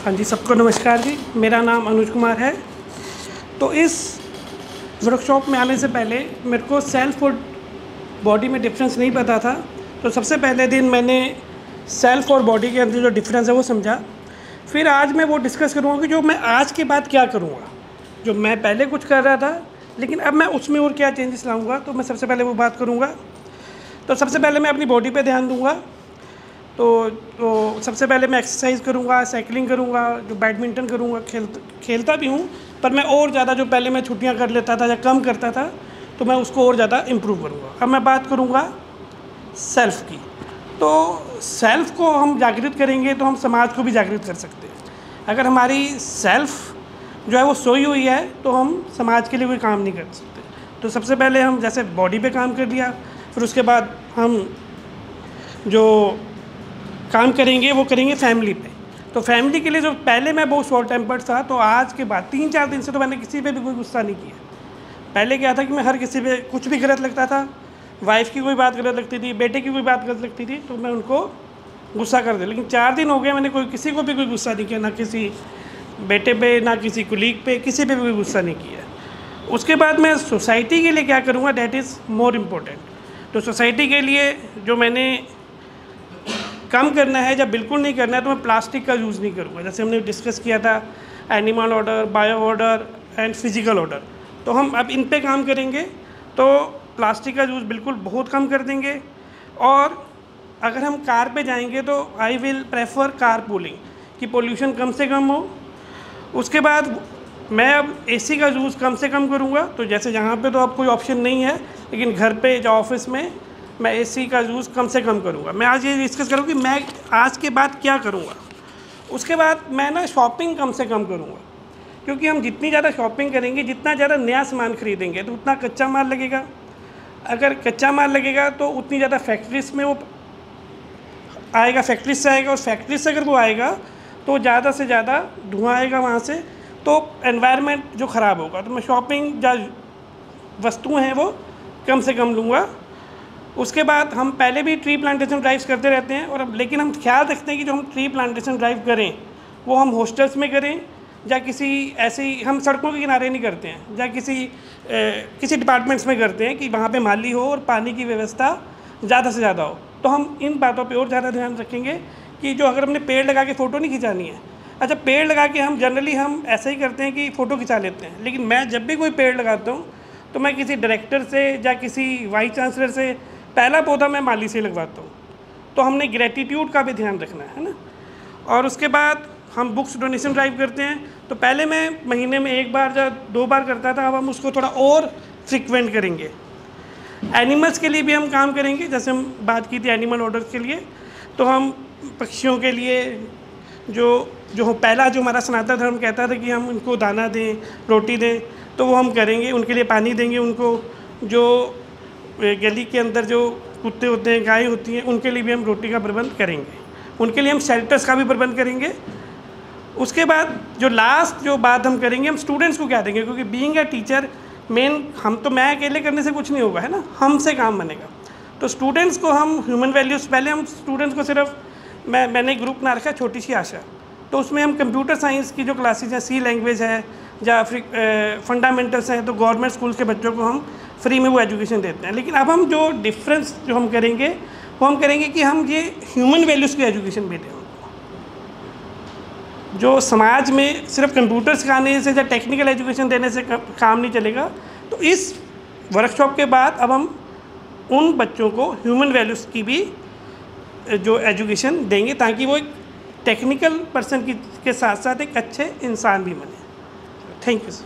हाँ जी, सबको नमस्कार जी। मेरा नाम अनुज कुमार है। तो इस वर्कशॉप में आने से पहले मेरे को सेल्फ और बॉडी में डिफरेंस नहीं पता था। तो सबसे पहले दिन मैंने सेल्फ और बॉडी के अंदर जो डिफरेंस है वो समझा। फिर आज मैं वो डिस्कस करूँगा कि जो मैं आज के बाद क्या करूँगा। जो मैं पहले कुछ कर रहा था लेकिन अब मैं उसमें और क्या चेंजेस लाऊँगा, तो मैं सबसे पहले वो बात करूँगा। तो सबसे पहले मैं अपनी बॉडी पे ध्यान दूँगा। तो सबसे पहले मैं एक्सरसाइज करूँगा, साइकिलिंग करूँगा, जो बैडमिंटन करूँगा, खेलता भी हूँ, पर मैं और ज़्यादा जो पहले मैं छुट्टियाँ कर लेता था या कम करता था तो मैं उसको और ज़्यादा इम्प्रूव करूँगा। अब मैं बात करूँगा सेल्फ़ की। तो सेल्फ़ को हम जागृत करेंगे तो हम समाज को भी जागृत कर सकते हैं। अगर हमारी सेल्फ़ जो है वो सोई हुई है तो हम समाज के लिए कोई काम नहीं कर सकते। तो सबसे पहले हम जैसे बॉडी पे काम कर लिया, फिर उसके बाद हम जो काम करेंगे वो करेंगे फैमिली पे। तो फैमिली के लिए जो पहले मैं बहुत शॉर्ट टेम्पर्ड था, तो आज के बाद 3-4 दिन से तो मैंने किसी पे भी कोई गुस्सा नहीं किया। पहले क्या था कि मैं हर किसी पे कुछ भी गलत लगता था, वाइफ की कोई बात गलत लगती थी, बेटे की कोई बात गलत लगती थी तो मैं उनको गुस्सा कर दिया। लेकिन 4 दिन हो गए मैंने किसी को भी कोई गुस्सा नहीं किया, ना किसी बेटे पे, ना किसी कुलीग पे, किसी पे भी कोई गुस्सा नहीं किया। उसके बाद मैं सोसाइटी के लिए क्या करूँगा, डैट इज़ मोर इम्पोर्टेंट। तो सोसाइटी के लिए जो मैंने कम करना है या बिल्कुल नहीं करना है, तो मैं प्लास्टिक का यूज़ नहीं करूँगा। जैसे हमने डिस्कस किया था animal order, bio order and physical order, तो हम अब इन पे काम करेंगे। तो प्लास्टिक का यूज़ बिल्कुल बहुत कम कर देंगे। और अगर हम कार पे जाएंगे तो I will prefer car pooling, कि पोल्यूशन कम से कम हो। उसके बाद मैं अब एसी का यूज़ कम से कम करूँगा। तो जैसे यहाँ पे तो अब कोई ऑप्शन नहीं है, लेकिन घर पे या ऑफिस में मैं एसी का यूज़ कम से कम करूँगा। मैं आज ये डिस्कस करूँ कि मैं आज के बाद क्या करूँगा। उसके बाद मैं ना शॉपिंग कम से कम करूँगा, क्योंकि हम जितनी ज़्यादा शॉपिंग करेंगे, जितना ज़्यादा नया सामान खरीदेंगे तो उतना कच्चा माल लगेगा। अगर कच्चा माल लगेगा तो उतनी ज़्यादा फैक्ट्रीज में वो आएगा, फैक्ट्रीज से आएगा, और फैक्ट्रीज से अगर वो आएगा तो ज़्यादा से ज़्यादा धुआं आएगा वहाँ से, तो एनवायरनमेंट जो ख़राब होगा। तो मैं शॉपिंग जो वस्तुएँ हैं वो कम से कम लूँगा। उसके बाद हम पहले भी ट्री प्लांटेशन ड्राइव्स करते रहते हैं, और अब लेकिन हम ख्याल रखते हैं कि जो हम ट्री प्लांटेशन ड्राइव करें वो हम हॉस्टल्स में करें, या किसी ऐसी हम सड़कों के किनारे नहीं करते हैं, या किसी डिपार्टमेंट्स में करते हैं कि वहाँ पे माली हो और पानी की व्यवस्था ज़्यादा से ज़्यादा हो। तो हम इन बातों पे और ज़्यादा ध्यान रखेंगे कि जो अगर हमने पेड़ लगा के फ़ोटो नहीं खिंचानी है। अच्छा, पेड़ लगा के हम जनरली हम ऐसे ही करते हैं कि फ़ोटो खिंचा लेते हैं, लेकिन मैं जब भी कोई पेड़ लगाता हूँ तो मैं किसी डायरेक्टर से या किसी वाइस चांसलर से, पहला पौधा मैं माली से लगवाता हूँ। तो हमने ग्रेटिट्यूड का भी ध्यान रखना है ना। और उसके बाद हम बुक्स डोनेशन ड्राइव करते हैं। तो पहले मैं महीने में 1 बार या 2 बार करता था, अब हम उसको थोड़ा और फ्रिक्वेंट करेंगे। एनिमल्स के लिए भी हम काम करेंगे, जैसे हम बात की थी एनिमल ऑर्डर के लिए, तो हम पक्षियों के लिए जो पहला जो हमारा सनातन धर्म कहता था कि हम उनको दाना दें, रोटी दें, तो वो हम करेंगे। उनके लिए पानी देंगे, उनको जो गली के अंदर जो कुत्ते होते हैं, गाय होती हैं, उनके लिए भी हम रोटी का प्रबंध करेंगे। उनके लिए हम शेल्टर्स का भी प्रबंध करेंगे। उसके बाद जो लास्ट जो बात हम करेंगे, हम स्टूडेंट्स को क्या देंगे, क्योंकि बीइंग ए टीचर मैं अकेले करने से कुछ नहीं होगा, है ना, हमसे काम बनेगा। तो स्टूडेंट्स को हम ह्यूमन वैल्यूज़, पहले हम स्टूडेंट्स को सिर्फ मैंने ग्रुप ना रखा छोटी सी आशा, तो उसमें हम कंप्यूटर साइंस की जो क्लासेज हैं, सी लैंग्वेज है या फंडामेंटल्स हैं, तो गवर्नमेंट स्कूल के बच्चों को हम फ्री में वो एजुकेशन देते हैं। लेकिन अब हम जो डिफरेंस जो हम करेंगे वो हम करेंगे कि हम ये ह्यूमन वैल्यूज़ की एजुकेशन भी दें उनको। जो समाज में सिर्फ कंप्यूटर सिखाने से या टेक्निकल एजुकेशन देने से काम नहीं चलेगा। तो इस वर्कशॉप के बाद अब हम उन बच्चों को ह्यूमन वैल्यूज़ की भी जो एजुकेशन देंगे, ताकि वो एक टेक्निकल पर्सन के साथ साथ एक अच्छे इंसान भी बने। Thank you sir.